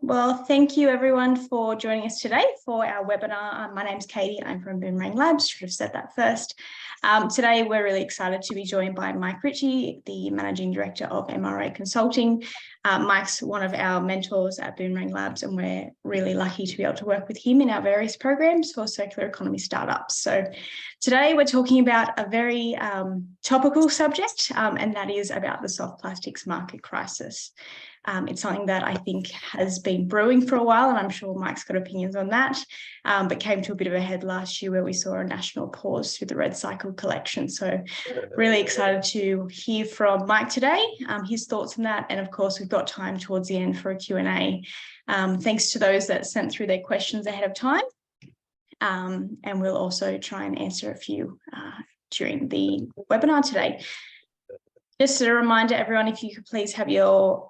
Well, thank you everyone for joining us today for our webinar. My name's Katie. I'm from Boomerang Labs. Should have said that first. Today, we're really excited to be joined by Mike Ritchie, the Managing Director of MRA Consulting. Mike's one of our mentors at Boomerang Labs, and we're really lucky to be able to work with him in our various programs for circular economy startups. So today, we're talking about a very topical subject, and that is about the soft plastics market crisis. It's something that I think has been brewing for a while, and I'm sure Mike's got opinions on that, but came to a bit of a head last year where we saw a national pause through the red cycle collection. So really excited to hear from Mike today, his thoughts on that. And of course, we've got time towards the end for a Q&A. Thanks to those that sent through their questions ahead of time. And we'll also try and answer a few during the webinar today. Just a reminder, everyone, if you could please have your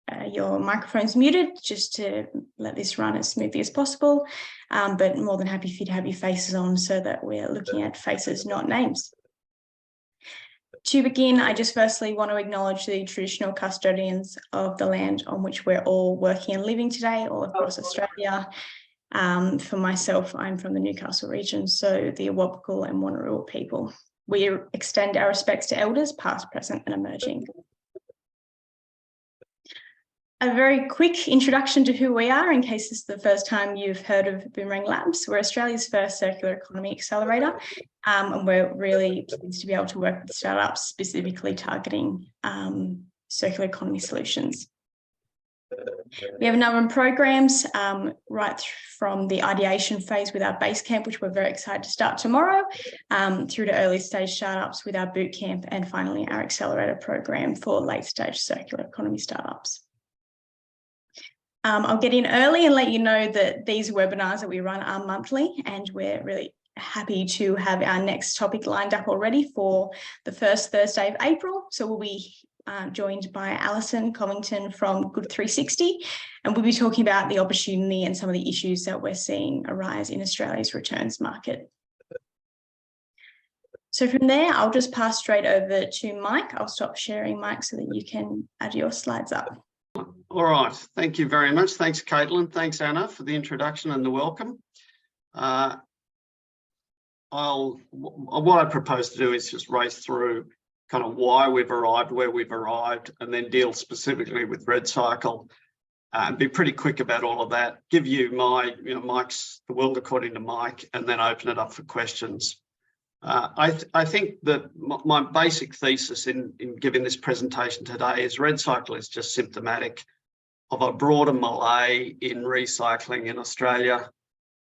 microphones muted, just to let this run as smoothly as possible, but more than happy for you to have your faces on so that we're looking at faces, not names. To begin, I just firstly want to acknowledge the traditional custodians of the land on which we're all working and living today, all across Australia. For myself, I'm from the Newcastle region, so the Awabakal and Wanneroo people. We extend our respects to elders, past, present, and emerging. A very quick introduction to who we are, in case this is the first time you've heard of Boomerang Labs. We're Australia's first circular economy accelerator, and we're really pleased to be able to work with startups specifically targeting circular economy solutions. We have a number of programs right from the ideation phase with our base camp, which we're very excited to start tomorrow, through to early stage startups with our boot camp, and finally our accelerator program for late stage circular economy startups. I'll get in early and let you know that these webinars that we run are monthly, and we're really happy to have our next topic lined up already for the first Thursday of April. So we'll be joined by Alison Covington from Good 360, and we'll be talking about the opportunity and some of the issues that we're seeing arise in Australia's returns market. So from there, I'll just pass straight over to Mike. I'll stop sharing, Mike, so that you can add your slides up. All right, thank you very much. Thanks, Caitlin. Thanks, Anna, for the introduction and the welcome. What I propose to do is just race through kind of why we've arrived where we've arrived, and then deal specifically with red cycle, and be pretty quick about all of that. Give you my, Mike's the world according to Mike, and then open it up for questions. I think that my basic thesis in giving this presentation today is red cycle is just symptomatic of a broader malaise in recycling in Australia.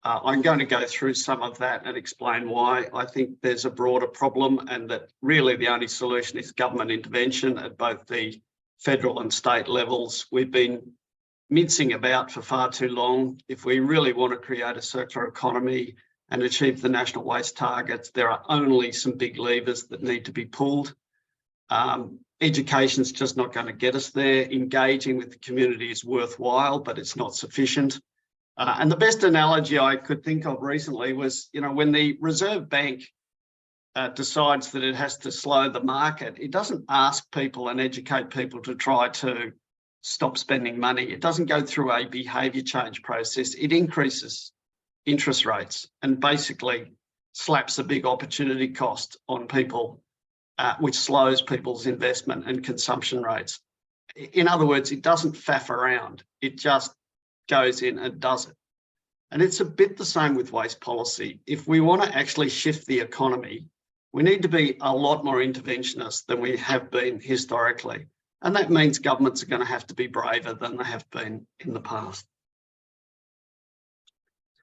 I'm going to go through some of that and explain why I think there's a broader problem, and that really the only solution is government intervention at both the federal and state levels. We've been mincing about for far too long. If we really want to create a circular economy and achieve the national waste targets, there are only some big levers that need to be pulled. Education's just not going to get us there. Engaging with the community is worthwhile, but it's not sufficient. And the best analogy I could think of recently was, when the Reserve Bank decides that it has to slow the market, it doesn't ask people and educate people to try to stop spending money. It doesn't go through a behaviour change process. It increases interest rates and basically slaps a big opportunity cost on people, which slows people's investment and consumption rates. In other words, it doesn't faff around. It just goes in and does it. And it's a bit the same with waste policy. If we want to actually shift the economy, we need to be a lot more interventionist than we have been historically. And that means governments are going to have to be braver than they have been in the past.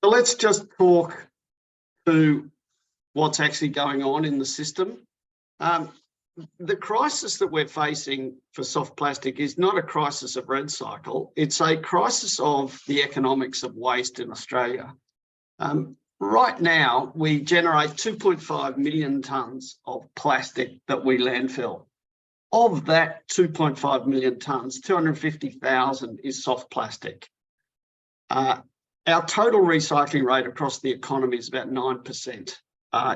So let's just talk to what's actually going on in the system. The crisis that we're facing for soft plastic is not a crisis of red cycle. It's a crisis of the economics of waste in Australia. Right now, we generate 2.5 million tonnes of plastic that we landfill. Of that 2.5 million tonnes, 250,000 is soft plastic. Our total recycling rate across the economy is about 9%.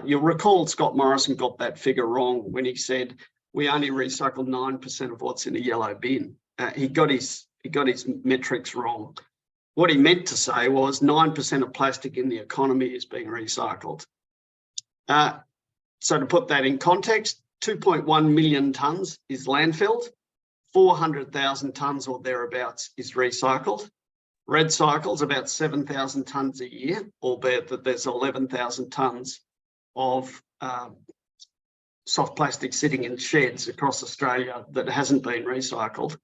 You'll recall Scott Morrison got that figure wrong when he said we only recycle 9% of what's in a yellow bin. He got his his metrics wrong. What he meant to say was 9% of plastic in the economy is being recycled. So to put that in context, 2.1 million tonnes is landfilled, 400,000 tonnes or thereabouts is recycled. Red cycle's about 7,000 tonnes a year, albeit that there's 11,000 tonnes of soft plastic sitting in sheds across Australia that hasn't been recycled.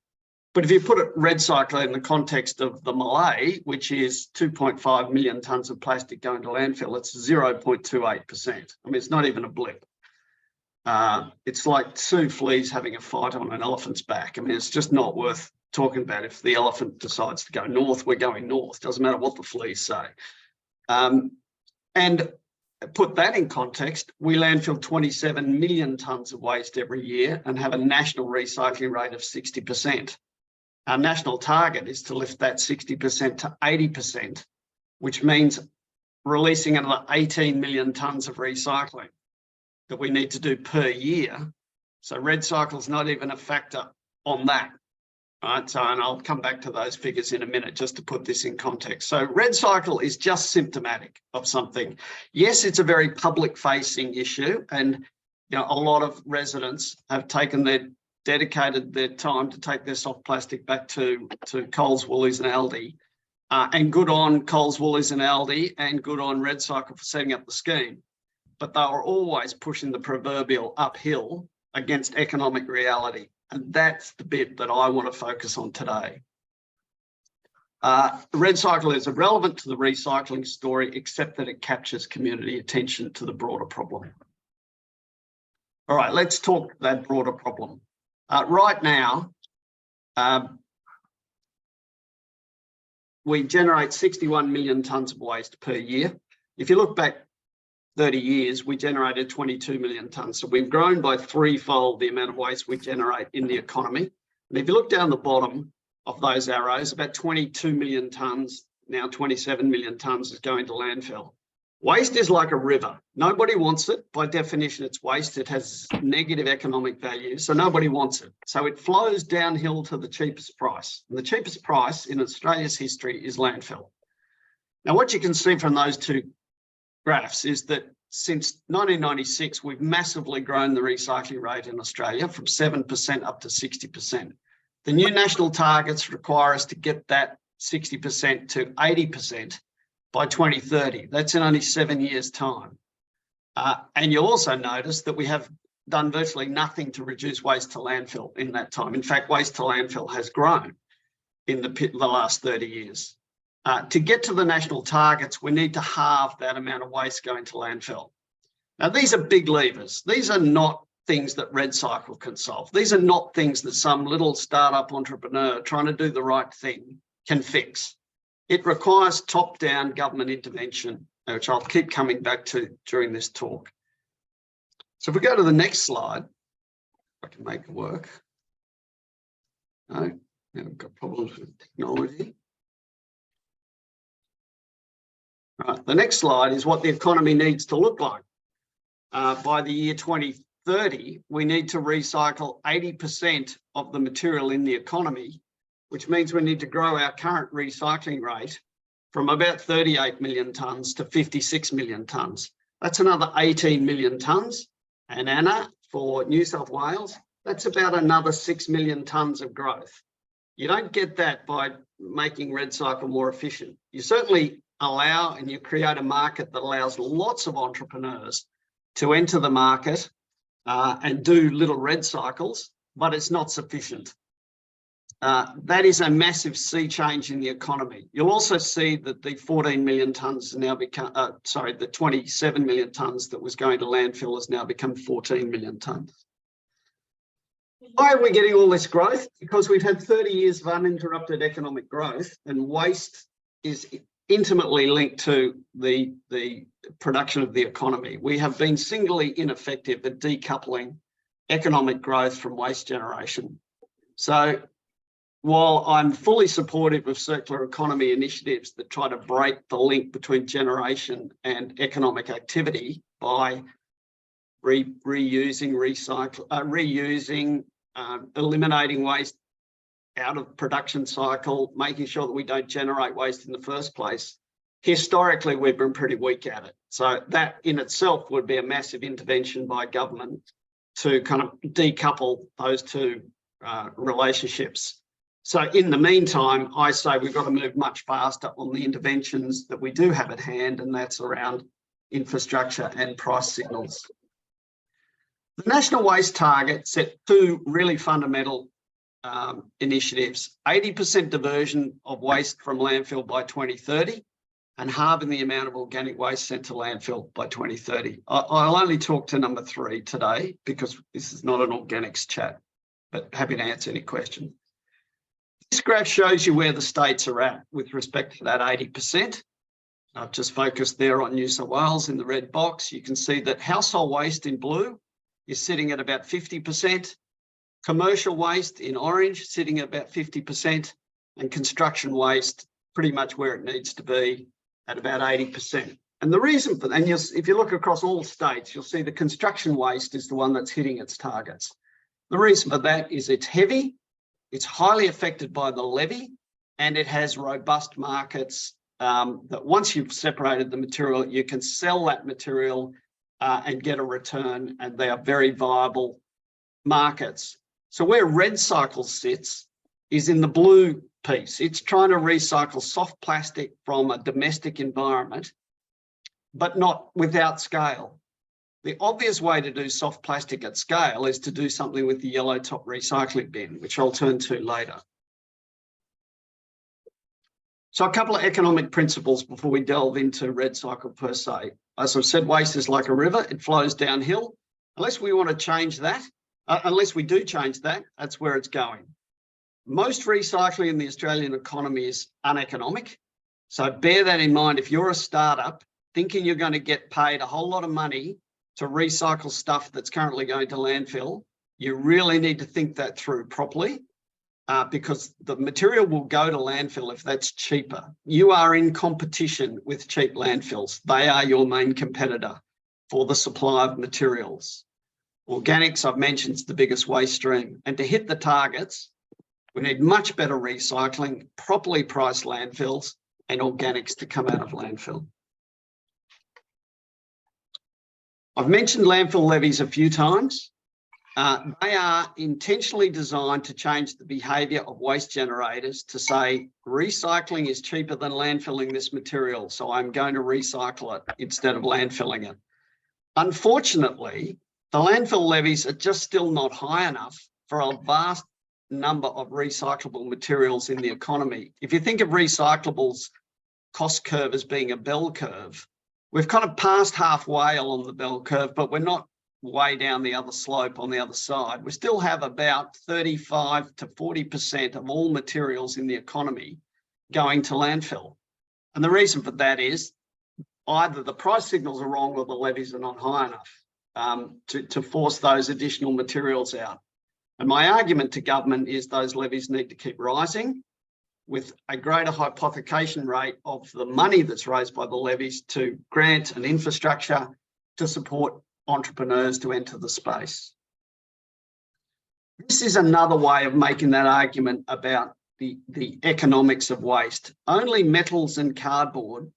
But if you put red cycle in the context of the Malay, which is 2.5 million tonnes of plastic going to landfill, it's 0.28%. I mean, it's not even a blip. It's like two fleas having a fight on an elephant's back. I mean, it's just not worth talking about. If the elephant decides to go north, we're going north. Doesn't matter what the fleas say. And put that in context, we landfill 27 million tonnes of waste every year and have a national recycling rate of 60%. Our national target is to lift that 60% to 80%, which means releasing another 18 million tonnes of recycling that we need to do per year. So red cycle's not even a factor on that. Right, so, and I'll come back to those figures in a minute just to put this in context. So red cycle is just symptomatic of something. Yes, it's a very public-facing issue, and a lot of residents have dedicated their time to take their soft plastic back to Coles, Woolies and Aldi. And good on Coles, Woolies and Aldi, and good on Red Cycle for setting up the scheme. But they were always pushing the proverbial uphill against economic reality. And that's the bit that I want to focus on today. Red Cycle is irrelevant to the recycling story, except that it captures community attention to the broader problem. All right, let's talk that broader problem. Right now, we generate 61 million tonnes of waste per year. If you look back 30 years, we generated 22 million tonnes. So we've grown by threefold the amount of waste we generate in the economy. And if you look down the bottom of those arrows, about 22 million tonnes, now 27 million tonnes is going to landfill. Waste is like a river. Nobody wants it. By definition, it's waste. It has negative economic value, so nobody wants it. So it flows downhill to the cheapest price. And the cheapest price in Australia's history is landfill. Now, what you can see from those two graphs is that since 1996, we've massively grown the recycling rate in Australia from 7% up to 60%. The new national targets require us to get that 60% to 80% by 2030. That's in only 7 years' time. And you'll also notice that we have done virtually nothing to reduce waste to landfill in that time. In fact, waste to landfill has grown in the last 30 years. To get to the national targets, we need to halve that amount of waste going to landfill. Now, these are big levers. These are not things that Red Cycle can solve. These are not things that some little startup entrepreneur trying to do the right thing can fix. It requires top-down government intervention, which I'll keep coming back to during this talk. So if we go to the next slide, I can make it work. No, now we've got problems with technology. Right, the next slide is what the economy needs to look like. By the year 2030, we need to recycle 80% of the material in the economy, which means we need to grow our current recycling rate from about 38 million tonnes to 56 million tonnes. That's another 18 million tonnes. And Anna, for New South Wales, that's about another 6 million tonnes of growth. You don't get that by making Red Cycle more efficient. You certainly allow and you create a market that allows lots of entrepreneurs to enter the market and do little red cycles, but it's not sufficient. That is a massive sea change in the economy. You'll also see that the 14 million tonnes now become, the 27 million tonnes that was going to landfill has now become 14 million tonnes. Why are we getting all this growth? Because we've had 30 years of uninterrupted economic growth, and waste is intimately linked to the production of the economy. We have been singly ineffective at decoupling economic growth from waste generation. So while I'm fully supportive of circular economy initiatives that try to break the link between generation and economic activity by reusing, eliminating waste, out of production cycle, making sure that we don't generate waste in the first place, historically, we've been pretty weak at it. So that in itself would be a massive intervention by government to kind of decouple those two relationships. So in the meantime, I say we've got to move much faster on the interventions that we do have at hand, and that's around infrastructure and price signals. The National Waste Target set two really fundamental initiatives: 80% diversion of waste from landfill by 2030 and halving the amount of organic waste sent to landfill by 2030. I'll only talk to number 3 today because this is not an organics chat, but happy to answer any question. This graph shows you where the states are at with respect to that 80%. I've just focused there on New South Wales in the red box. You can see that household waste in blue is sitting at about 50%, commercial waste in orange sitting at about 50%, and construction waste pretty much where it needs to be at about 80%. And the reason for that, and if you look across all states, you'll see the construction waste is the one that's hitting its targets. The reason for that is it's heavy, it's highly affected by the levy, and it has robust markets that once you've separated the material, you can sell that material and get a return, and they are very viable markets. So where Red Cycle sits is in the blue piece. It's trying to recycle soft plastic from a domestic environment, but not without scale. The obvious way to do soft plastic at scale is to do something with the yellow top recycling bin, which I'll turn to later. So a couple of economic principles before we delve into Red Cycle per se. As I've said, waste is like a river, it flows downhill. Unless we want to change that, unless we do change that, that's where it's going. Most recycling in the Australian economy is uneconomic. So bear that in mind. If you're a startup thinking you're going to get paid a whole lot of money to recycle stuff that's currently going to landfill, you really need to think that through properly because the material will go to landfill if that's cheaper. You are in competition with cheap landfills. They are your main competitor for the supply of materials. Organics, I've mentioned, is the biggest waste stream. And to hit the targets, we need much better recycling, properly priced landfills, and organics to come out of landfill. I've mentioned landfill levies a few times. They are intentionally designed to change the behaviour of waste generators to say recycling is cheaper than landfilling this material, so I'm going to recycle it instead of landfilling it. Unfortunately, the landfill levies are just still not high enough for a vast number of recyclable materials in the economy. If you think of recyclables cost curve as being a bell curve, we've kind of passed halfway along the bell curve, but we're not way down the other slope on the other side. We still have about 35 to 40% of all materials in the economy going to landfill. And the reason for that is either the price signals are wrong or the levies are not high enough to force those additional materials out. And my argument to government is those levies need to keep rising with a greater hypothecation rate of the money that's raised by the levies to grant an infrastructure to support entrepreneurs to enter the space. This is another way of making that argument about the economics of waste. Only metals and cardboard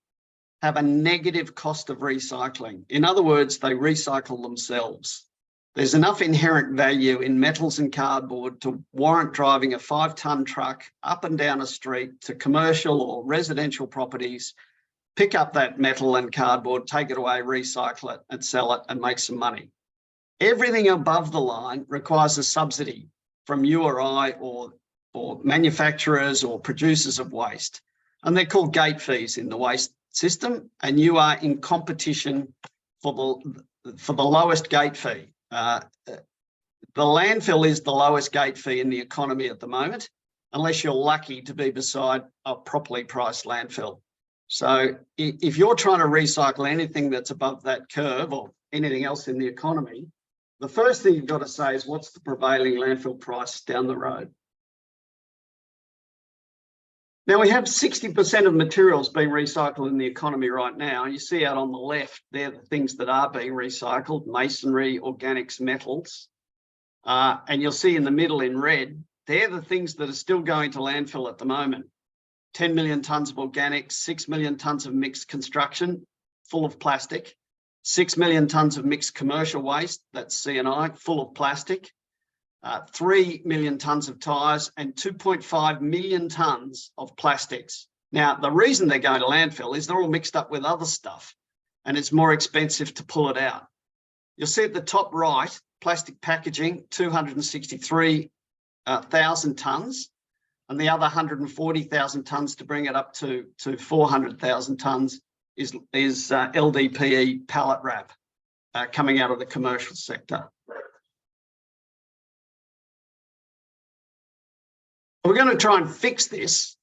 have a negative cost of recycling. In other words, they recycle themselves. There's enough inherent value in metals and cardboard to warrant driving a 5-ton truck up and down a street to commercial or residential properties, pick up that metal and cardboard, take it away, recycle it and sell it and make some money. Everything above the line requires a subsidy from you or I or manufacturers or producers of waste. And they're called gate fees in the waste system, and you are in competition for the lowest gate fee. The landfill is the lowest gate fee in the economy at the moment, unless you're lucky to be beside a properly priced landfill. So if you're trying to recycle anything that's above that curve or anything else in the economy, the first thing you've got to say is what's the prevailing landfill price down the road? Now we have 60% of materials being recycled in the economy right now. And you see out on the left, they're the things that are being recycled: masonry, organics, metals. And you'll see in the middle in red, They're the things that are still going to landfill at the moment. 10 million tonnes of organics, 6 million tonnes of mixed construction, full of plastic, 6 million tonnes of mixed commercial waste, that's C&I, full of plastic, 3 million tonnes of tyres, and 2.5 million tonnes of plastics. Now, the reason they're going to landfill is they're all mixed up with other stuff, and it's more expensive to pull it out. You'll see at the top right, plastic packaging, 263,000 tonnes, and the other 140,000 tonnes to bring it up to 400,000 tonnes is LDPE pallet wrap coming out of the commercial sector. We're going to try and fix this.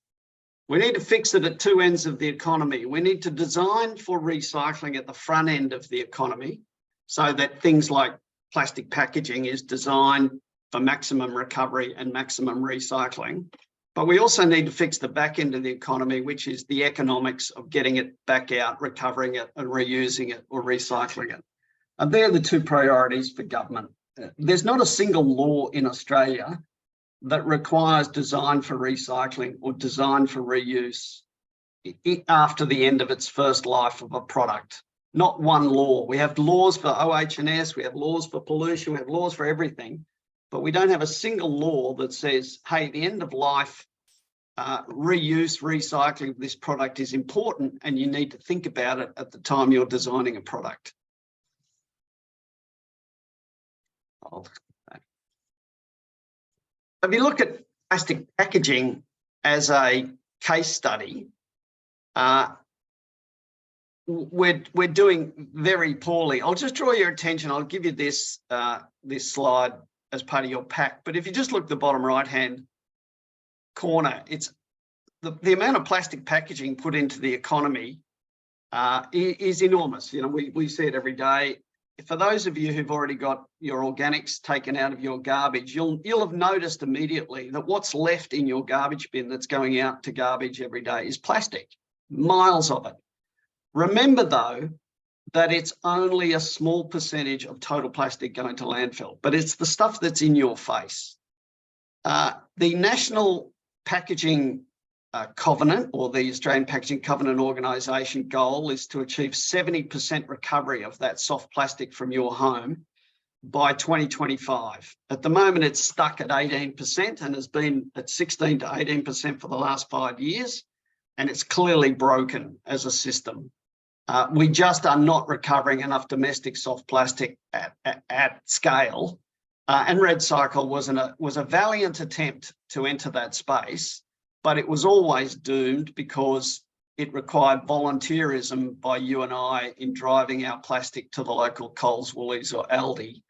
We need to fix it at two ends of the economy. We need to design for recycling at the front end of the economy so that things like plastic packaging is designed for maximum recovery and maximum recycling. But we also need to fix the back end of the economy, which is the economics of getting it back out, recovering it and reusing it or recycling it. And they're the two priorities for government. There's not a single law in Australia that requires design for recycling or design for reuse after the end of its first life of a product. Not one law. We have laws for OH&S, we have laws for pollution, we have laws for everything, but we don't have a single law that says, hey, the end of life, reuse, recycling of this product is important and you need to think about it at the time you're designing a product. If you look at plastic packaging as a case study, we're doing very poorly. I'll just draw your attention. I'll give you this slide as part of your pack. But if you just look at the bottom right-hand corner, it's the amount of plastic packaging put into the economy is enormous. You know, we see it every day. For those of you who've already got your organics taken out of your garbage, you'll have noticed immediately that what's left in your garbage bin that's going out to garbage every day is plastic, miles of it. Remember, though, that it's only a small percentage of total plastic going to landfill, but it's the stuff that's in your face. The National Packaging Covenant, or the Australian Packaging Covenant Organisation goal, is to achieve 70% recovery of that soft plastic from your home by 2025. At the moment, it's stuck at 18% and has been at 16 to 18% for the last 5 years, and it's clearly broken as a system. We just are not recovering enough domestic soft plastic at scale, and REDcycle was a valiant attempt to enter that space, but it was always doomed because it required volunteerism by you and I in driving our plastic to the local Coles, Woolies or Aldi.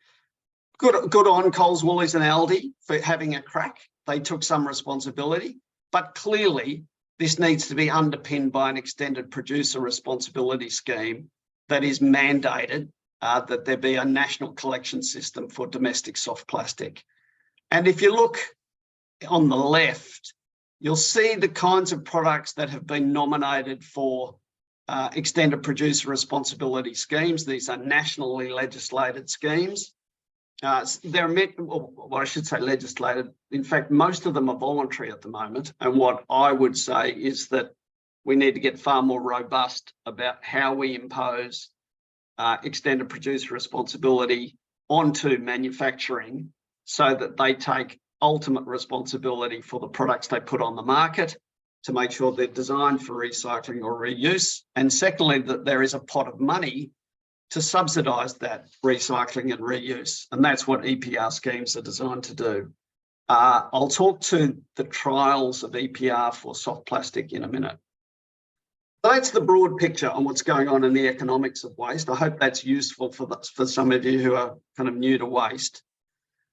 Good on Coles, Woolies and Aldi for having a crack. They took some responsibility, but clearly this needs to be underpinned by an extended producer responsibility scheme that is mandated that there be a national collection system for domestic soft plastic. And if you look on the left, you'll see the kinds of products that have been nominated for extended producer responsibility schemes. These are nationally legislated schemes. They're meant, well, I should say legislated. In fact, most of them are voluntary at the moment. And what I would say is that we need to get far more robust about how we impose extended producer responsibility onto manufacturing so that they take ultimate responsibility for the products they put on the market to make sure they're designed for recycling or reuse. And secondly, that there is a pot of money to subsidise that recycling and reuse. And that's what EPR schemes are designed to do. I'll talk to the trials of EPR for soft plastic in a minute. So that's the broad picture on what's going on in the economics of waste. I hope that's useful for some of you who are kind of new to waste.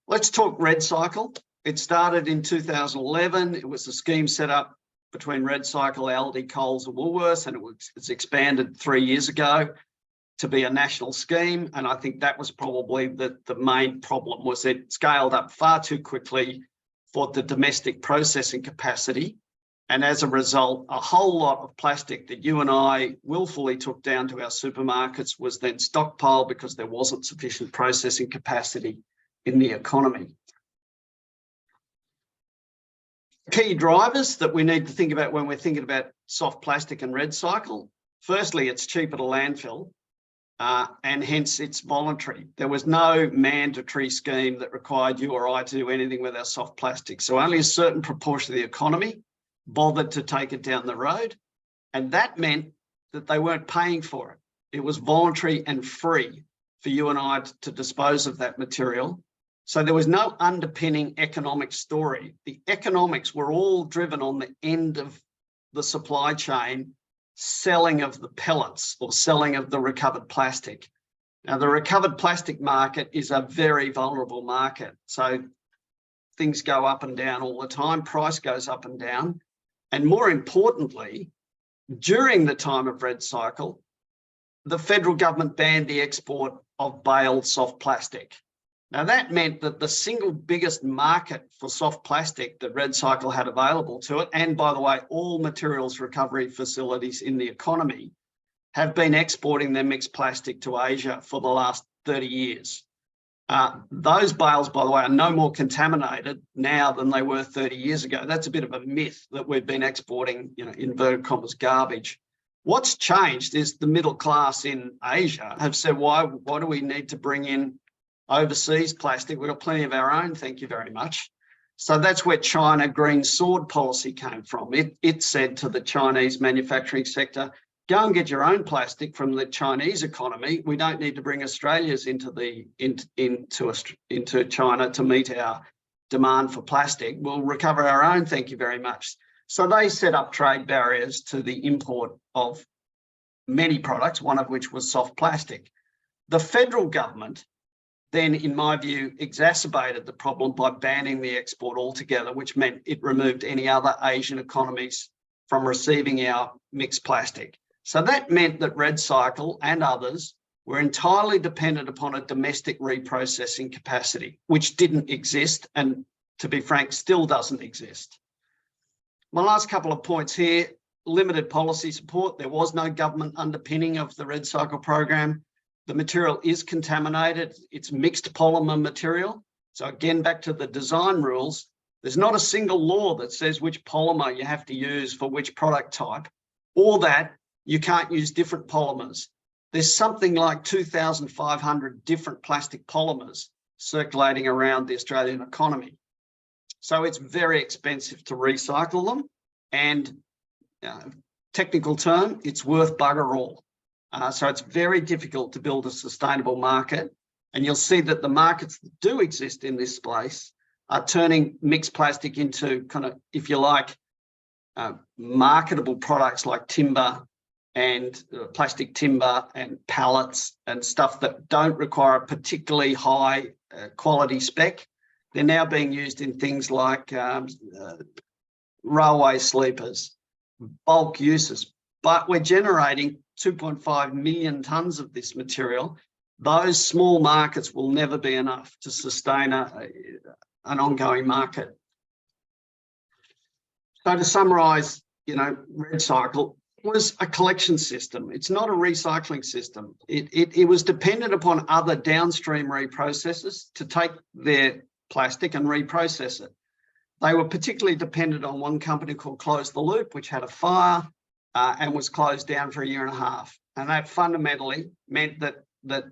Let's talk REDcycle. It started in 2011. It was a scheme set up between REDcycle, Aldi, Coles and Woolworths, and it's expanded 3 years ago to be a national scheme. And I think that was probably the main problem, was it scaled up far too quickly for the domestic processing capacity. And as a result, a whole lot of plastic that you and I willfully took down to our supermarkets was then stockpiled because there wasn't sufficient processing capacity in the economy. Key drivers that we need to think about when we're thinking about soft plastic and red cycle. Firstly, it's cheaper to landfill, and hence it's voluntary. There was no mandatory scheme that required you or I to do anything with our soft plastic. So only a certain proportion of the economy bothered to take it down the road. And that meant that they weren't paying for it. It was voluntary and free for you and I to dispose of that material. So there was no underpinning economic story. The economics were all driven on the end of the supply chain, selling of the pellets or selling of the recovered plastic. Now, the recovered plastic market is a very vulnerable market. So things go up and down all the time. Price goes up and down. And more importantly, during the time of red cycle, the federal government banned the export of baled soft plastic. Now, that meant that the single biggest market for soft plastic that red cycle had available to it, and by the way, all materials recovery facilities in the economy have been exporting their mixed plastic to Asia for the last 30 years. Those bales, by the way, are no more contaminated now than they were 30 years ago. That's a bit of a myth that we've been exporting, inverted commas, garbage. What's changed is the middle class in Asia have said, why do we need to bring in overseas plastic? We've got plenty of our own, thank you very much. So that's where China green sword policy came from. It said to the Chinese manufacturing sector, go and get your own plastic from the Chinese economy. We don't need to bring Australia's into China to meet our demand for plastic. We'll recover our own, thank you very much. So they set up trade barriers to the import of many products, one of which was soft plastic. The federal government then, in my view, exacerbated the problem by banning the export altogether, which meant it removed any other Asian economies from receiving our mixed plastic. So that meant that Red Cycle and others were entirely dependent upon a domestic reprocessing capacity, which didn't exist and, to be frank, still doesn't exist. My last couple of points here: limited policy support. There was no government underpinning of the Red Cycle program. The material is contaminated. It's mixed polymer material. So again, back to the design rules, there's not a single law that says which polymer you have to use for which product type, or that you can't use different polymers. There's something like 2,500 different plastic polymers circulating around the Australian economy. So it's very expensive to recycle them, and technical term, it's worth bugger all. So it's very difficult to build a sustainable market, and you'll see that the markets that do exist in this space are turning mixed plastic into kind of, if you like, marketable products like timber and plastic timber and pallets and stuff that don't require a particularly high quality spec. They're now being used in things like railway sleepers, bulk uses, but we're generating 2.5 million tonnes of this material. Those small markets will never be enough to sustain an ongoing market. So to summarise, Red Cycle was a collection system. It's not a recycling system. It was dependent upon other downstream reprocessors to take their plastic and reprocess it. They were particularly dependent on one company called Close the Loop, which had a fire and was closed down for 1.5 years. And that fundamentally meant that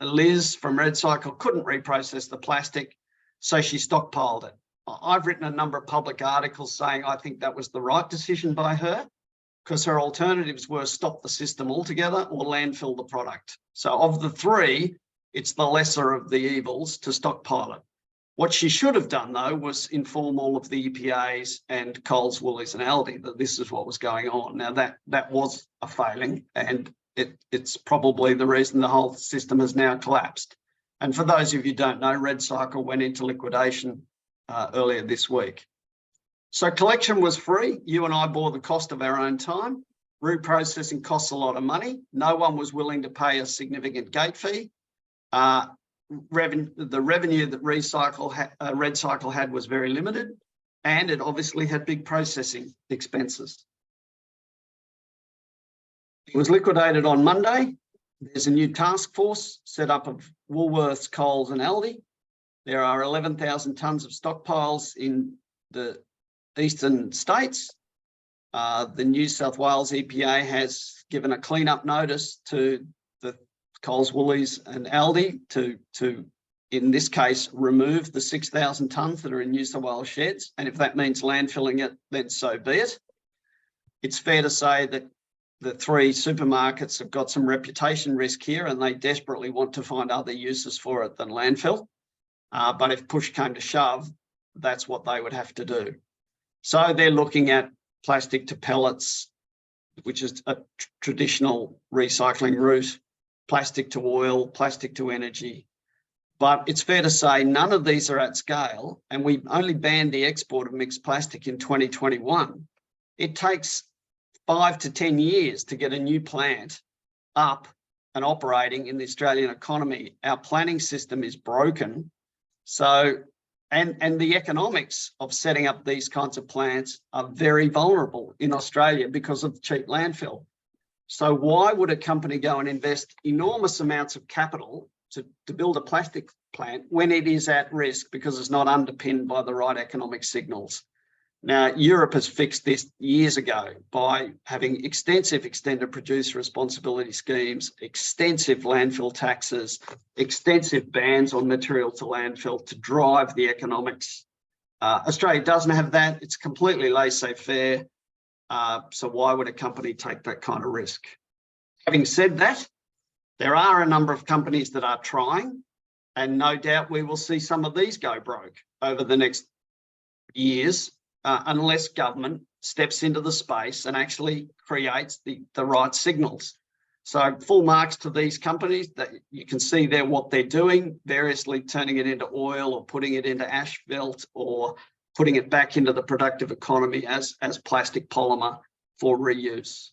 Liz from Red Cycle couldn't reprocess the plastic, so she stockpiled it. I've written a number of public articles saying I think that was the right decision by her, because her alternatives were stop the system altogether or landfill the product. So of the three, it's the lesser of the evils to stockpile it. What she should have done, though, was inform all of the EPAs and Coles, Woolies and Aldi that this is what was going on. Now, that was a failing, and it's probably the reason the whole system has now collapsed. And for those of you who don't know, Red Cycle went into liquidation earlier this week. So collection was free. You and I bore the cost of our own time. Reprocessing costs a lot of money. No one was willing to pay a significant gate fee. The revenue that Red Cycle had was very limited, and it obviously had big processing expenses. It was liquidated on Monday. There's a new task force set up of Woolworths, Coles and Aldi. There are 11,000 tonnes of stockpiles in the eastern states. The New South Wales EPA has given a clean-up notice to the Coles, Woolies and Aldi to in this case, remove the 6,000 tonnes that are in New South Wales sheds. And if that means landfilling it, then so be it. It's fair to say that the three supermarkets have got some reputation risk here and they desperately want to find other uses for it than landfill. But if push came to shove, that's what they would have to do. So they're looking at plastic to pellets, which is a traditional recycling route, plastic to oil, plastic to energy. But it's fair to say none of these are at scale, and we only banned the export of mixed plastic in 2021. It takes 5 to 10 years to get a new plant up and operating in the Australian economy. Our planning system is broken. So, and the economics of setting up these kinds of plants are very vulnerable in Australia because of cheap landfill. So why would a company go and invest enormous amounts of capital to build a plastic plant when it is at risk because it's not underpinned by the right economic signals? Now, Europe has fixed this years ago by having extensive extended producer responsibility schemes, extensive landfill taxes, extensive bans on material to landfill to drive the economics. Australia doesn't have that. It's completely laissez-faire. So why would a company take that kind of risk? Having said that, there are a number of companies that are trying, and no doubt we will see some of these go broke over the next years, unless government steps into the space and actually creates the right signals. So full marks to these companies that you can see there what they're doing, variously turning it into oil or putting it into asphalt or putting it back into the productive economy as plastic polymer for reuse.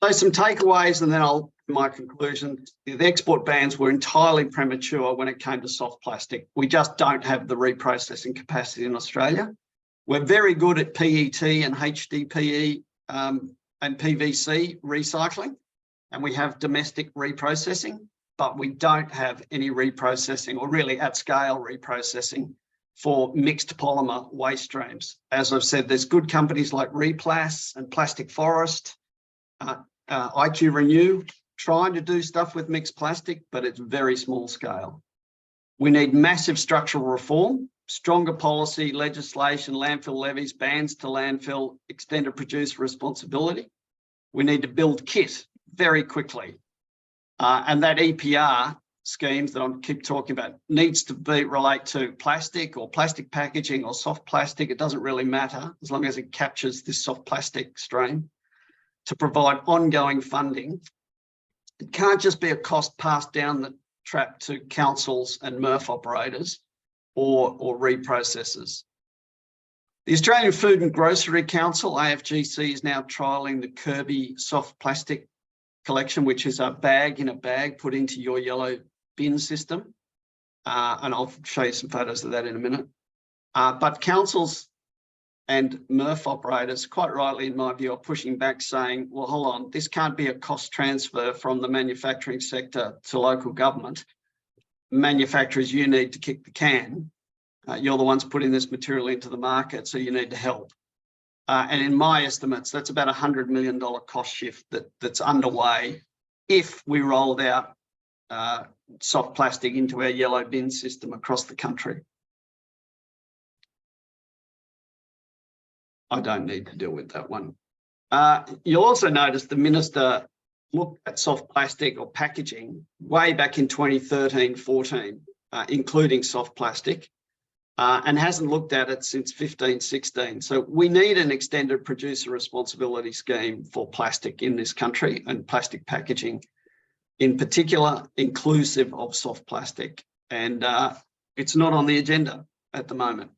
So some takeaways, and then my conclusion. The export bans were entirely premature when it came to soft plastic. We just don't have the reprocessing capacity in Australia. We're very good at PET and HDPE and PVC recycling, and we have domestic reprocessing, but we don't have any reprocessing or really at scale reprocessing for mixed polymer waste streams. As I've said, there's good companies like Replas and Plastic Forest, IQ Renew, trying to do stuff with mixed plastic, but it's very small scale. We need massive structural reform, stronger policy, legislation, landfill levies, bans to landfill, extended producer responsibility. We need to build kit very quickly. And that EPR schemes that I keep talking about needs to relate to plastic or plastic packaging or soft plastic. It doesn't really matter as long as it captures this soft plastic stream to provide ongoing funding. It can't just be a cost passed down the trap to councils and MRF operators or reprocessors. The Australian Food and Grocery Council, AFGC, is now trialling the Kirby soft plastic collection, which is a bag in a bag put into your yellow bin system. And I'll show you some photos of that in a minute. But councils and MRF operators, quite rightly in my view, are pushing back saying, well, hold on, this can't be a cost transfer from the manufacturing sector to local government. Manufacturers, you need to kick the can. You're the ones putting this material into the market, so you need to help. And in my estimates, that's about $100 million cost shift that's underway if we rolled out soft plastic into our yellow bin system across the country. I don't need to deal with that one. You'll also notice the minister looked at soft plastic or packaging way back in 2013-14, including soft plastic, and hasn't looked at it since 15-16. So we need an extended producer responsibility scheme for plastic in this country, and plastic packaging in particular, inclusive of soft plastic. And it's not on the agenda at the moment.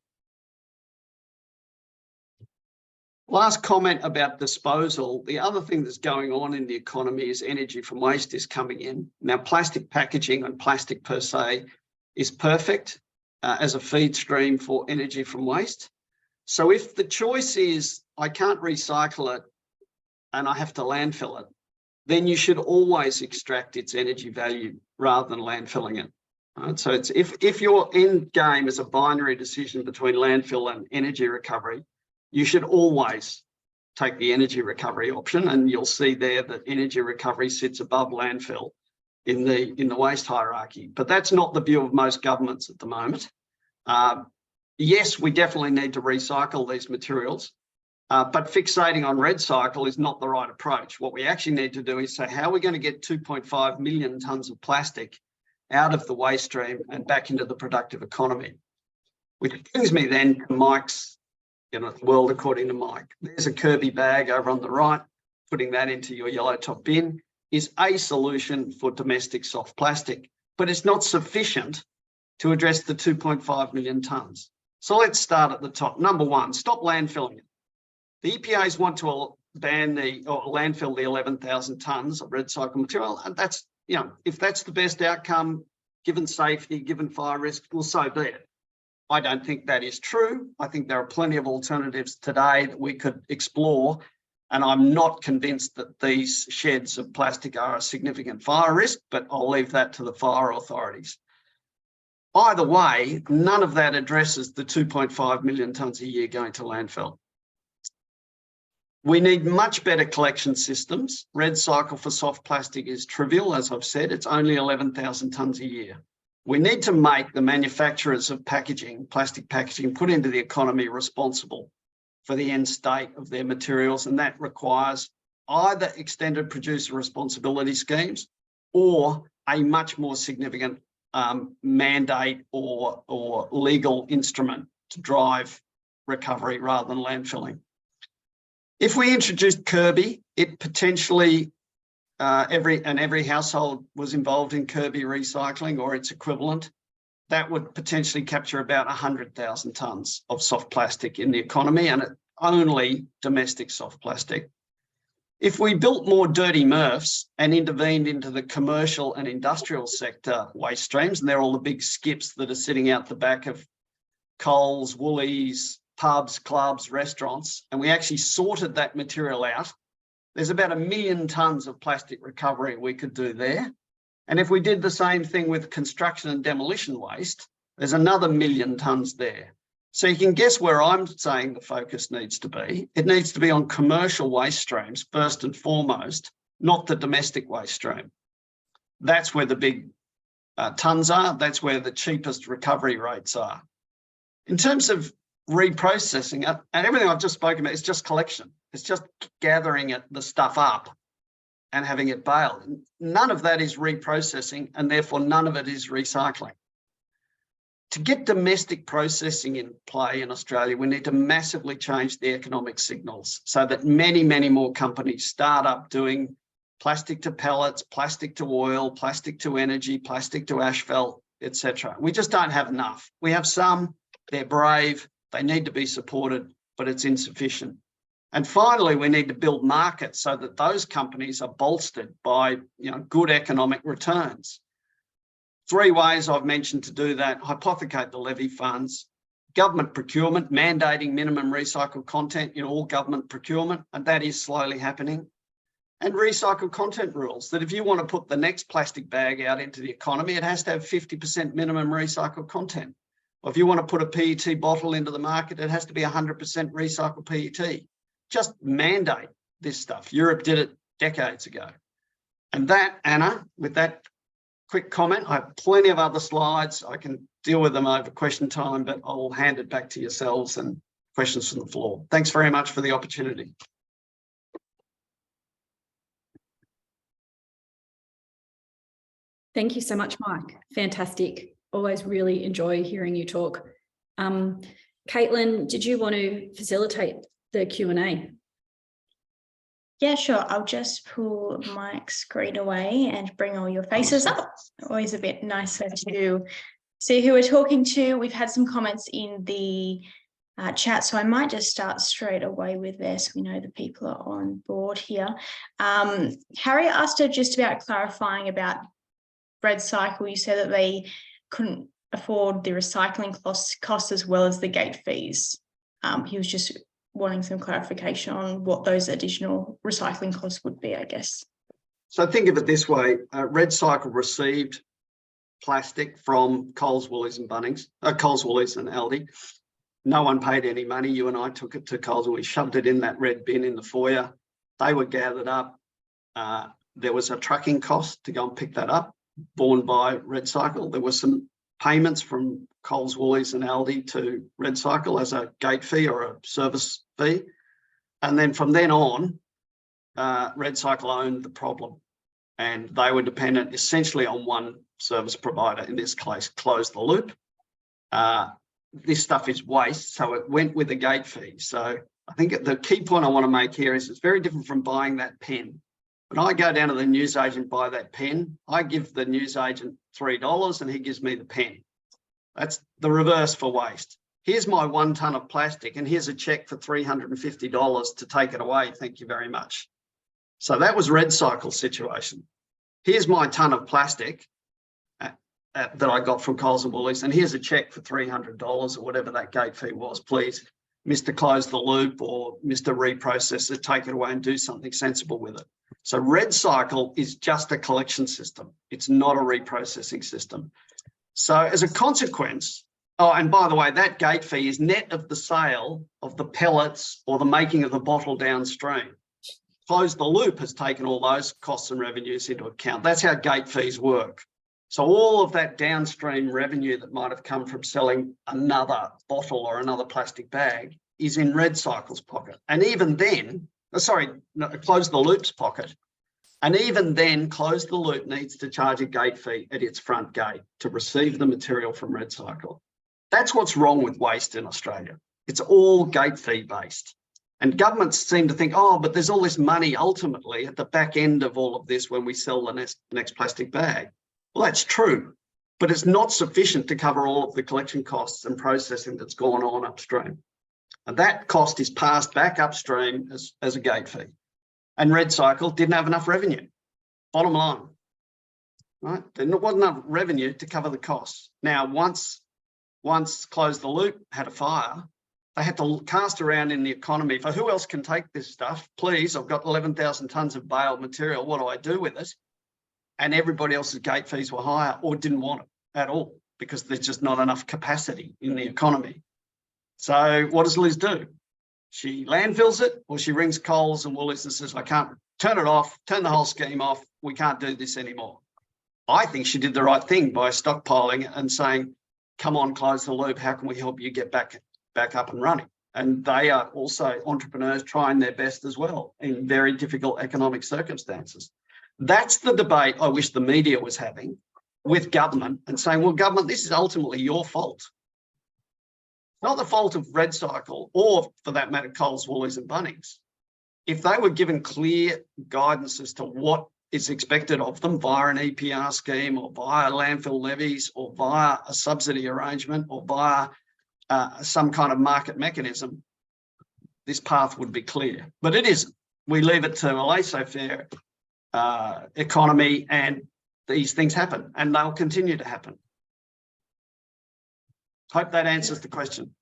Last comment about disposal. The other thing that's going on in the economy is energy from waste is coming in. Now, plastic packaging and plastic per se is perfect as a feed stream for energy from waste. So if the choice is I can't recycle it and I have to landfill it, then you should always extract its energy value rather than landfilling it. So it's if your end game is a binary decision between landfill and energy recovery, you should always take the energy recovery option, and you'll see there that energy recovery sits above landfill in the waste hierarchy. But that's not the view of most governments at the moment. Yes, we definitely need to recycle these materials, but fixating on red cycle is not the right approach. What we actually need to do is say, how are we going to get 2.5 million tonnes of plastic out of the waste stream and back into the productive economy? Which brings me then to Mike's, world according to Mike. There's a Kirby bag over on the right. Putting that into your yellow top bin is a solution for domestic soft plastic, but it's not sufficient to address the 2.5 million tonnes. So let's start at the top. Number one, stop landfilling it. The EPAs want to ban landfill the 11,000 tonnes of red cycle material, and that's, if that's the best outcome, given safety, given fire risk, well, so be it. I don't think that is true. I think there are plenty of alternatives today that we could explore, and I'm not convinced that these sheds of plastic are a significant fire risk, but I'll leave that to the fire authorities. Either way, none of that addresses the 2.5 million tonnes a year going to landfill. We need much better collection systems. Red cycle for soft plastic is trivial, as I've said, it's only 11,000 tonnes a year. We need to make the manufacturers of packaging, plastic packaging, put into the economy responsible for the end state of their materials, and that requires either extended producer responsibility schemes or a much more significant mandate or legal instrument to drive recovery rather than landfilling. If we introduced Kirby, it potentially every household was involved in Kirby recycling or its equivalent, that would potentially capture about 100,000 tonnes of soft plastic in the economy, and only domestic soft plastic. If we built more dirty MRFs and intervened into the commercial and industrial sector waste streams, and they're all the big skips that are sitting out the back of Coles, Woolies, pubs, clubs, restaurants, and we actually sorted that material out, there's about 1 million tonnes of plastic recovery we could do there. And if we did the same thing with construction and demolition waste, there's another 1 million tonnes there. So you can guess where I'm saying the focus needs to be. It needs to be on commercial waste streams first and foremost, not the domestic waste stream. That's where the big tonnes are. That's where the cheapest recovery rates are. In terms of reprocessing it, and everything I've just spoken about is just collection. It's just gathering the stuff up and having it baled. None of that is reprocessing, and therefore none of it is recycling. To get domestic processing in play in Australia, we need to massively change the economic signals so that many, many more companies start up doing plastic to pellets, plastic to oil, plastic to energy, plastic to asphalt, etc. We just don't have enough. We have some, they're brave, they need to be supported, but it's insufficient. And finally, we need to build markets so that those companies are bolstered by good economic returns. 3 ways I've mentioned to do that: hypothecate the levy funds, government procurement, mandating minimum recycled content in all government procurement, and that is slowly happening, and recycled content rules, that if you want to put the next plastic bag out into the economy, it has to have 50% minimum recycled content. Or if you want to put a PET bottle into the market, it has to be 100% recycled PET. Just mandate this stuff. Europe did it decades ago. And that, Anna, with that quick comment, I have plenty of other slides. I can deal with them over question time, but I'll hand it back to yourselves and questions from the floor. Thanks very much for the opportunity. Thank you so much, Mike. Fantastic. Always really enjoy hearing you talk. Caitlin, did you want to facilitate the Q&A? Yeah, sure. I'll just pull Mike's screen away and bring all your faces up. Always a bit nicer to see who we're talking to. We've had some comments in the chat, so I might just start straight away with this. We know the people are on board here. Harry asked her just about clarifying about Red Cycle. You said that they couldn't afford the recycling costs as well as the gate fees. He was just wanting some clarification on what those additional recycling costs would be, I guess. So think of it this way: Red Cycle received plastic from Coles, Woolies and Coles, Woolies and Aldi. No one paid any money. You and I took it to Coles and we shoved it in that red bin in the foyer. They were gathered up. There was a trucking cost to go and pick that up, borne by RedCycle. There were some payments from Coles, Woolies and Aldi to RedCycle as a gate fee or a service fee. And then from then on, RedCycle owned the problem and they were dependent essentially on one service provider, in this case, Close the Loop. This stuff is waste, so it went with a gate fee. So I think the key point I want to make here is it's very different from buying that pen. When I go down to the newsagent, buy that pen, I give the newsagent $3 and he gives me the pen. That's the reverse for waste. Here's my 1 tonne of plastic and here's a cheque for $350 to take it away. Thank you very much. So that was RedCycle's situation. Here's my tonne of plastic that I got from Coles and Woolies, and here's a cheque for $300 or whatever that gate fee was. Please, Mr. Close the Loop or Mr. Reprocessor, take it away and do something sensible with it. So RedCycle is just a collection system. It's not a reprocessing system. So as a consequence, oh, and by the way, that gate fee is net of the sale of the pellets or the making of the bottle downstream. Close the Loop has taken all those costs and revenues into account. That's how gate fees work. So all of that downstream revenue that might have come from selling another bottle or another plastic bag is in RedCycle's pocket. And even then, Close the Loop's pocket. And even then, Close the Loop needs to charge a gate fee at its front gate to receive the material from RedCycle. That's what's wrong with waste in Australia. It's all gate fee based. And governments seem to think, oh, but there's all this money ultimately at the back end of all of this when we sell the next plastic bag. Well, that's true, but it's not sufficient to cover all of the collection costs and processing that's gone on upstream. And that cost is passed back upstream as a gate fee. And RedCycle didn't have enough revenue, bottom line, right? There wasn't enough revenue to cover the costs. Now, once Close the Loop had a fire, they had to cast around in the economy for who else can take this stuff. Please, I've got 11,000 tonnes of baled material. What do I do with it? And everybody else's gate fees were higher or didn't want it at all because there's just not enough capacity in the economy. So what does Liz do? She landfills it or she rings Coles and Woolies and says, I can't turn it off, turn the whole scheme off. We can't do this anymore. I think she did the right thing by stockpiling and saying, come on, Close the Loop. How can we help you get back up and running? And they are also entrepreneurs trying their best as well in very difficult economic circumstances. That's the debate I wish the media was having with government and saying, well, government, this is ultimately your fault. Not the fault of RedCycle or, for that matter, Coles, Woolies and Bunnings. If they were given clear guidance as to what is expected of them via an EPR scheme or via landfill levies or via a subsidy arrangement or via some kind of market mechanism, this path would be clear. But it isn't. We leave it to a laissez-faire economy and these things happen and they'll continue to happen. Hope that answers the question.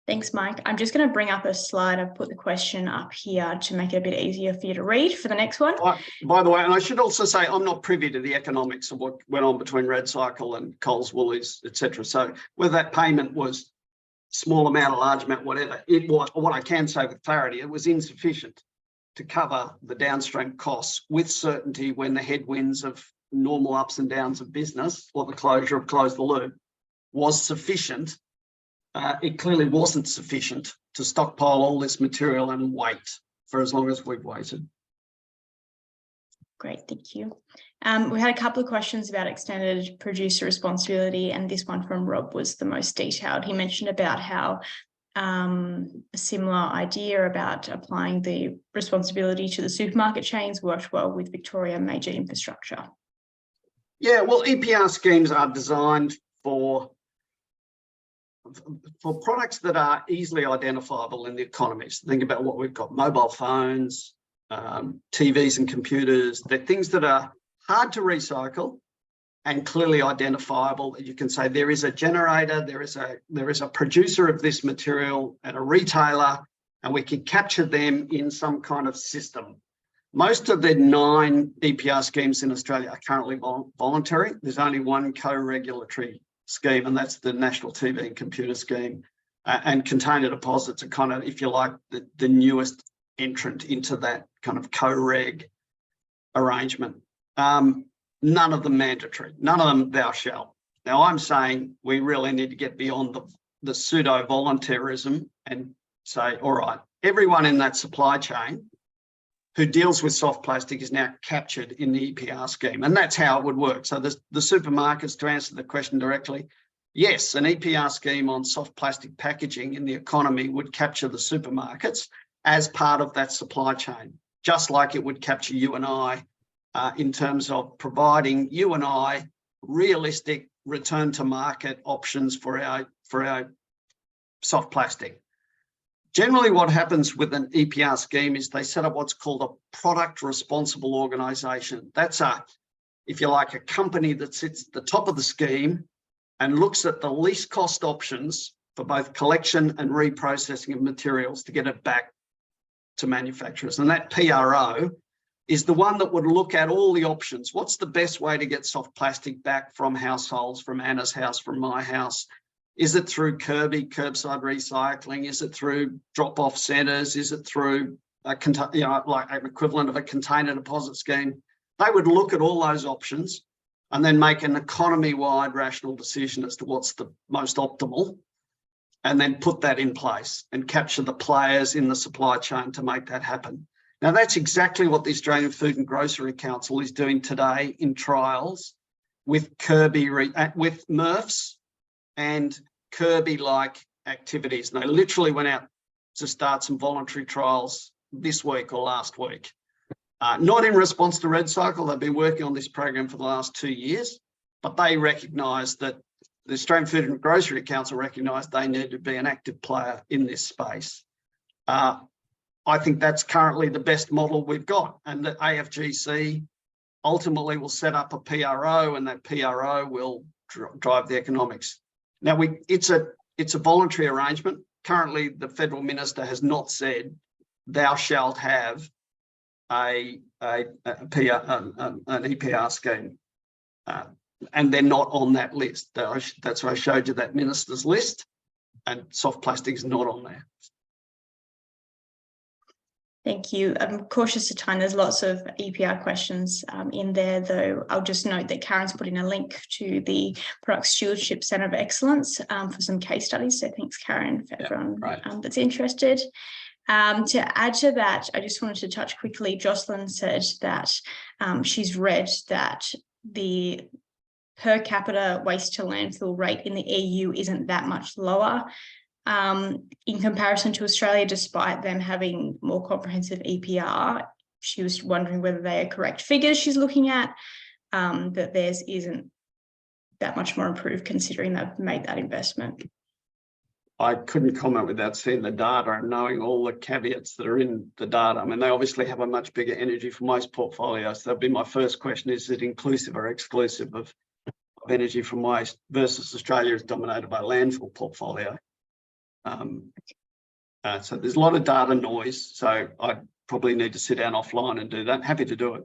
Thanks, Mike. I'm just going to bring up a slide. I've put the question up here to make it a bit easier for you to read for the next one. By the way, and I should also say I'm not privy to the economics of what went on between RedCycle and Coles, Woolies, etc. So whether that payment was small amount, a large amount, whatever, it was, what I can say with clarity, it was insufficient to cover the downstream costs with certainty when the headwinds of normal ups and downs of business or the closure of Close the Loop was sufficient. It clearly wasn't sufficient to stockpile all this material and wait for as long as we've waited. Great, thank you. We had a couple of questions about extended producer responsibility, and this one from Rob was the most detailed. He mentioned about how a similar idea about applying the responsibility to the supermarket chains worked well with Victoria Major Infrastructure. Yeah, well, EPR schemes are designed for products that are easily identifiable in the economy. So think about what we've got: mobile phones, TVs and computers. They're things that are hard to recycle and clearly identifiable, that you can say there is a generator, there is a producer of this material and a retailer, and we can capture them in some kind of system. Most of the 9 EPR schemes in Australia are currently voluntary. There's only one co-regulatory scheme, and that's the National TV and Computer Scheme. And container deposits are kind of, if you like, the newest entrant into that kind of co-reg arrangement. None of them mandatory, none of them thou shalt. Now, I'm saying we really need to get beyond the pseudo-voluntarism and say, all right, everyone in that supply chain who deals with soft plastic is now captured in the EPR scheme. And that's how it would work. So the supermarkets, to answer the question directly, yes, an EPR scheme on soft plastic packaging in the economy would capture the supermarkets as part of that supply chain, just like it would capture you and I in terms of providing you and I realistic return to market options for our soft plastic. Generally, what happens with an EPR scheme is they set up what's called a product responsible organisation. That's if you like, a company that sits at the top of the scheme and looks at the least cost options for both collection and reprocessing of materials to get it back to manufacturers. And that PRO is the one that would look at all the options. What's the best way to get soft plastic back from households, from Anna's house, from my house? Is it through curbside recycling? Is it through drop-off centres? Is it through like an equivalent of a container deposit scheme? They would look at all those options and then make an economy-wide rational decision as to what's the most optimal, and then put that in place and capture the players in the supply chain to make that happen. Now, that's exactly what the Australian Food and Grocery Council is doing today in trials with with MRFs and Kirby-like activities. And they literally went out to start some voluntary trials this week or last week. Not in response to RedCycle. They've been working on this program for the last 2 years, but they recognised that the Australian Food and Grocery Council recognised they need to be an active player in this space. I think that's currently the best model we've got, and the AFGC ultimately will set up a PRO, and that PRO will drive the economics. Now, it's a voluntary arrangement. Currently, the federal minister has not said thou shalt have an EPR scheme, and they're not on that list. That's why I showed you that minister's list, and soft plastic is not on there. Thank you. I'm cautious of time. There's lots of EPR questions in there, though. I'll just note that Karen's put in a link to the Product Stewardship Centre of Excellence for some case studies. So thanks, Karen, for everyone that's interested. To add to that, I just wanted to touch quickly. Jocelyn said that she's read that the per capita waste to landfill rate in the EU isn't that much lower in comparison to Australia, despite them having more comprehensive EPR. She was wondering whether they are correct figures she's looking at, that theirs isn't that much more improved considering they've made that investment. I couldn't comment without seeing the data and knowing all the caveats that are in the data. I mean, they obviously have a much bigger energy from waste portfolio. So that'd be my first question: is it inclusive or exclusive of energy from waste versus Australia is dominated by landfill portfolio? So there's a lot of data noise. So I probably need to sit down offline and do that. Happy to do it.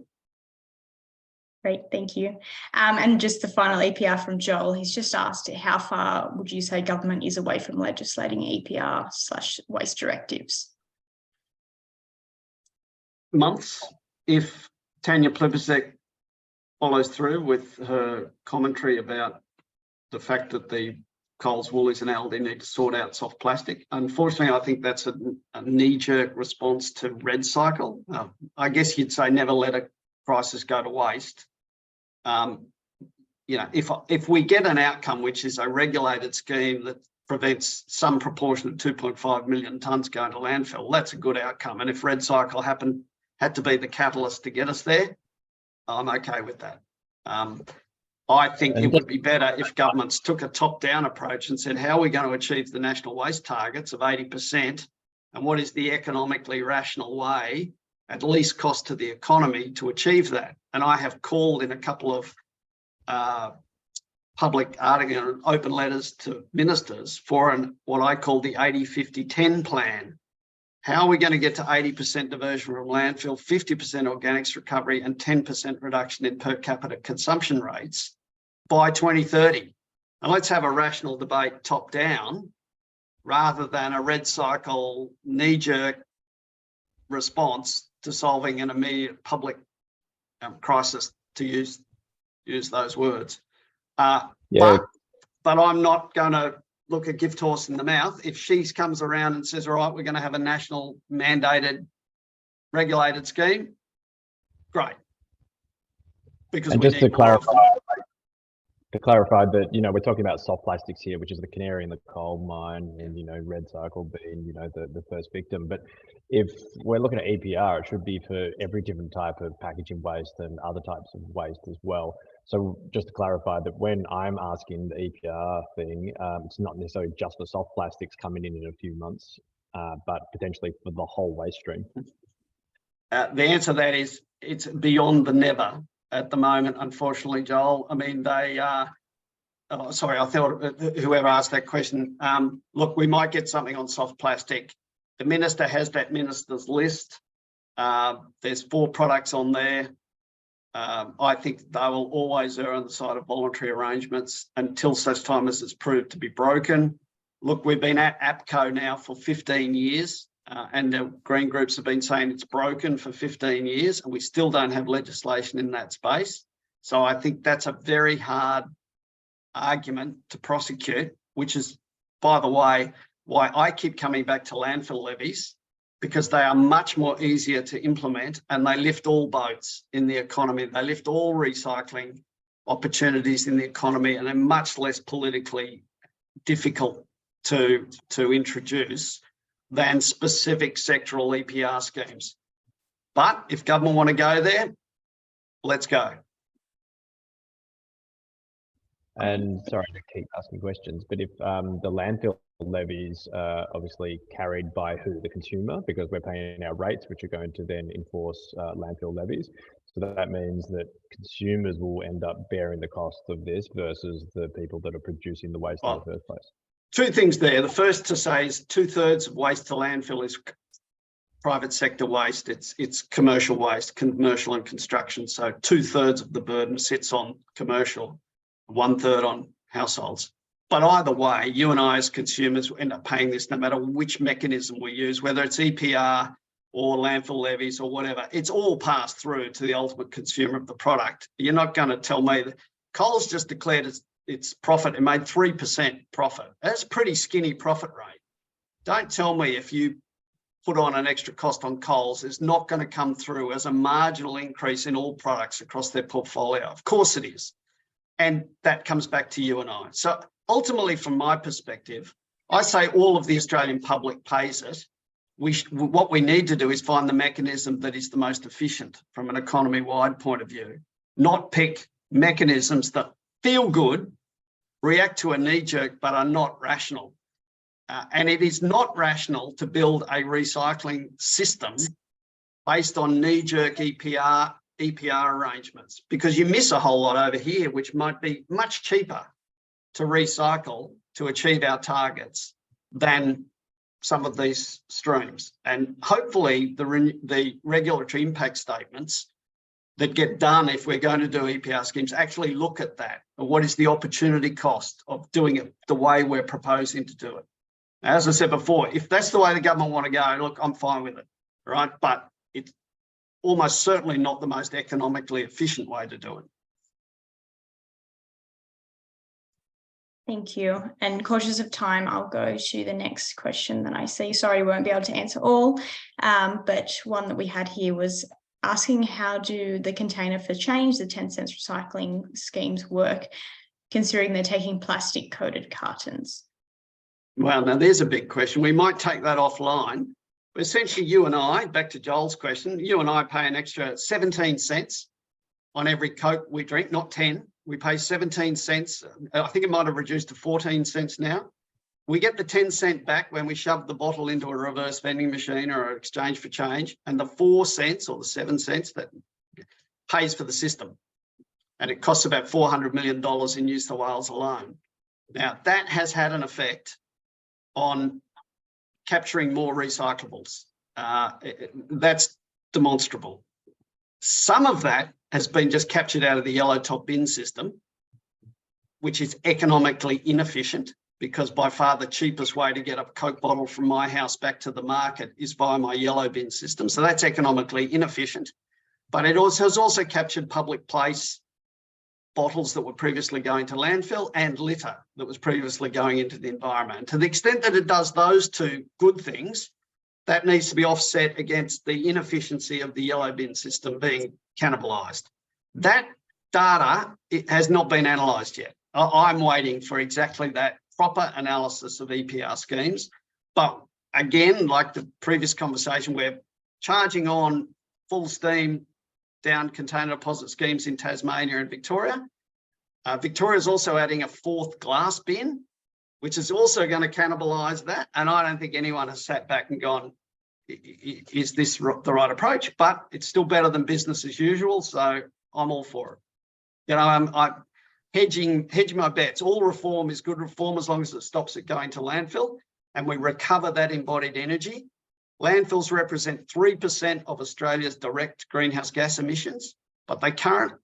Great, thank you. And just the final EPR from Joel, he's just asked, how far would you say government is away from legislating EPR/waste directives? Months. If Tanya Plibersek follows through with her commentary about the fact that the Coles, Woolies and Aldi need to sort out soft plastic. Unfortunately, I think that's a knee-jerk response to RedCycle. I guess you'd say never let a crisis go to waste. You know, if we get an outcome which is a regulated scheme that prevents some proportion of 2.5 million tonnes going to landfill, that's a good outcome. And if RedCycle had to be the catalyst to get us there, I'm okay with that. I think it would be better if governments took a top-down approach and said, how are we going to achieve the national waste targets of 80%? And what is the economically rational way, at least cost to the economy, to achieve that? And I have called in a couple of public articles, open letters to ministers for what I call the 80-50-10 plan, How are we going to get to 80% diversion from landfill, 50% organics recovery, and 10% reduction in per capita consumption rates by 2030? And let's have a rational debate top down rather than a red cycle knee-jerk response to solving an immediate public crisis, to use those words. But I'm not going to look a gift horse in the mouth. If she comes around and says, all right, we're going to have a national mandated regulated scheme, great. Because and we just to clarify that, we're talking about soft plastics here, which is the canary in the coal mine, and, red cycle being, the first victim. But if we're looking at EPR, it should be for every different type of packaging waste and other types of waste as well. So just to clarify that when I'm asking the EPR thing, it's not necessarily just for soft plastics coming in a few months, but potentially for the whole waste stream. The answer to that is it's beyond the never at the moment, unfortunately, Joel. I mean, they are, sorry, I thought whoever asked that question, look, we might get something on soft plastic. The minister has that minister's list. There's 4 products on there. I think they will always err on the side of voluntary arrangements until such time as it's proved to be broken. Look, we've been at APCO now for 15 years, and the green groups have been saying it's broken for 15 years, and we still don't have legislation in that space. So I think that's a very hard argument to prosecute, which is, by the way, why I keep coming back to landfill levies, because they are much more easier to implement and they lift all boats in the economy. They lift all recycling opportunities in the economy, and they're much less politically difficult to introduce than specific sectoral EPR schemes. But if government want to go there, let's go. And sorry to keep asking questions, but if the landfill levies are obviously carried by who? The consumer, because we're paying our rates, which are going to then enforce landfill levies. So that means that consumers will end up bearing the cost of this versus the people that are producing the waste in the first place. 2 things there. The first to say is 2/3 of waste to landfill is private sector waste. It's commercial waste, commercial and construction. So 2/3 of the burden sits on commercial, 1/3 on households. But either way, you and I as consumers end up paying this no matter which mechanism we use, whether it's EPR or landfill levies or whatever. It's all passed through to the ultimate consumer of the product. You're not going to tell me that Coles just declared its profit and made 3% profit. That's a pretty skinny profit rate. Don't tell me if you put on an extra cost on Coles, it's not going to come through as a marginal increase in all products across their portfolio. Of course it is. And that comes back to you and I. So ultimately, from my perspective, I say all of the Australian public pays it. What we need to do is find the mechanism that is the most efficient from an economy-wide point of view, not pick mechanisms that feel good, react to a knee-jerk, but are not rational. And it is not rational to build a recycling system based on knee-jerk EPR arrangements, because you miss a whole lot over here, which might be much cheaper to recycle to achieve our targets than some of these streams. And hopefully the regulatory impact statements that get done if we're going to do EPR schemes actually look at that. What is the opportunity cost of doing it the way we're proposing to do it? As I said before, if that's the way the government want to go, look, I'm fine with it, right? But it's almost certainly not the most economically efficient way to do it. Thank you. And cautious of time, I'll go to the next question that I see. Sorry, we won't be able to answer all, but one that we had here was asking how do the container for change, the 10 cents recycling schemes work, considering they're taking plastic coated cartons? Well, now there's a big question. We might take that offline. But essentially, you and I, back to Joel's question, you and I pay an extra 17 cents on every Coke we drink, not 10. We pay 17 cents. I think it might have reduced to 14 cents now. We get the 10 cent back when we shove the bottle into a reverse vending machine or an exchange for change, and the 4 cents or the 7 cents that pays for the system. And it costs about $400 million in New South Wales alone. Now, that has had an effect on capturing more recyclables. That's demonstrable. Some of that has been just captured out of the yellow top bin system, which is economically inefficient, because by far the cheapest way to get a Coke bottle from my house back to the market is via my yellow bin system. So that's economically inefficient. But it also has also captured public place bottles that were previously going to landfill and litter that was previously going into the environment. To the extent that it does those two good things, that needs to be offset against the inefficiency of the yellow bin system being cannibalised. That data, it has not been analysed yet. I'm waiting for exactly that proper analysis of EPR schemes. But again, like the previous conversation, we're charging on full steam down container deposit schemes in Tasmania and Victoria. Victoria is also adding a 4th glass bin, which is also going to cannibalise that. And I don't think anyone has sat back and gone, is this the right approach? But it's still better than business as usual. So I'm all for it. You know, I'm hedging my bets. All reform is good reform as long as it stops it going to landfill and we recover that embodied energy. Landfills represent 3% of Australia's direct greenhouse gas emissions, but our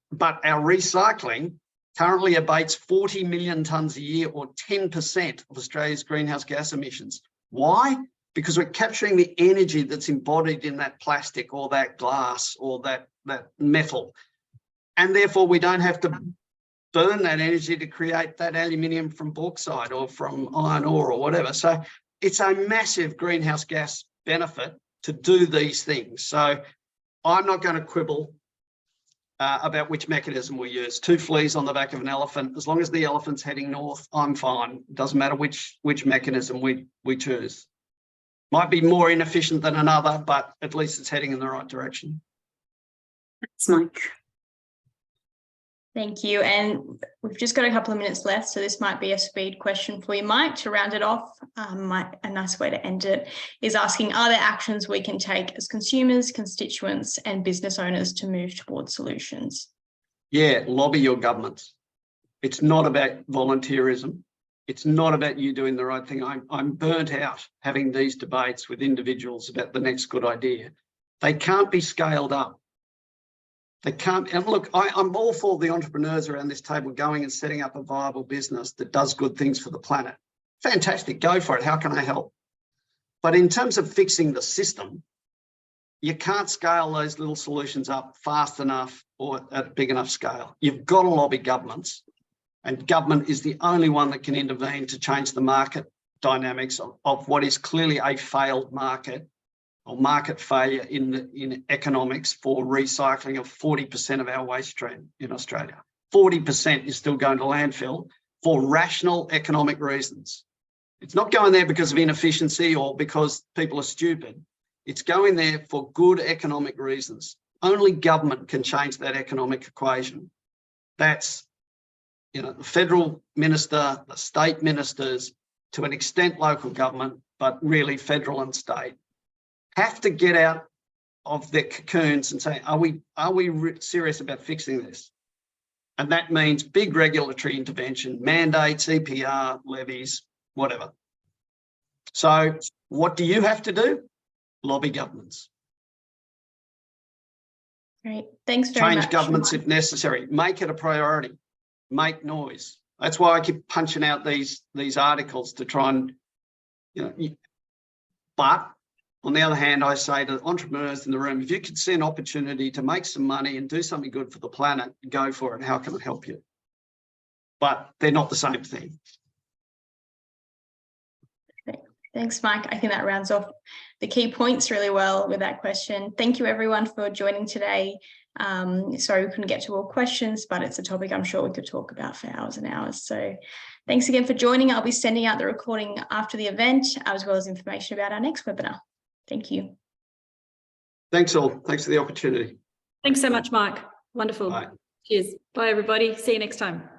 recycling currently abates 40 million tonnes a year, or 10% of Australia's greenhouse gas emissions. Why? Because we're capturing the energy that's embodied in that plastic or that glass or that metal. And therefore we don't have to burn that energy to create that aluminium from bauxite or from iron ore or whatever. So it's a massive greenhouse gas benefit to do these things. So I'm not going to quibble about which mechanism we use. 2 fleas on the back of an elephant. As long as the elephant's heading north, I'm fine. It doesn't matter which mechanism we choose. Might be more inefficient than another, but at least it's heading in the right direction. Thanks, Mike. Thank you. And we've just got a couple of minutes left, so this might be a speed question for you, Mike, to round it off. A nice way to end it is asking, are there actions we can take as consumers, constituents and business owners to move towards solutions? Yeah, lobby your governments. It's not about volunteerism. It's not about you doing the right thing. I'm burnt out having these debates with individuals about the next good idea. They can't be scaled up. They can't, and look, I'm all for the entrepreneurs around this table going and setting up a viable business that does good things for the planet. Fantastic, go for it. How can I help? But in terms of fixing the system, you can't scale those little solutions up fast enough or at a big enough scale. You've got to lobby governments, and government is the only one that can intervene to change the market dynamics of what is clearly a failed market, or market failure in economics for recycling of 40% of our waste stream in Australia. 40% is still going to landfill for rational economic reasons. It's not going there because of inefficiency or because people are stupid. It's going there for good economic reasons. Only government can change that economic equation. That's, you know, the federal minister, the state ministers, to an extent local government, but really federal and state, have to get out of their cocoons and say, are we serious about fixing this? And that means big regulatory intervention, mandates, EPR, levies, whatever. So what do you have to do? Lobby governments. Great, thanks very much. Change governments if necessary. Make it a priority. Make noise. That's why I keep punching out these articles to try and, you know, but on the other hand, I say to entrepreneurs in the room, if you could see an opportunity to make some money and do something good for the planet, go for it. How can I help you? But they're not the same thing. Thanks, Mike. I think that rounds off the key points really well with that question. Thank you, everyone, for joining today. Sorry we couldn't get to all questions, but it's a topic I'm sure we could talk about for hours and hours. So thanks again for joining. I'll be sending out the recording after the event, as well as information about our next webinar. Thank you. Thanks all. Thanks for the opportunity. Thanks so much, Mike. Wonderful. Bye. Cheers. Bye, everybody. See you next time.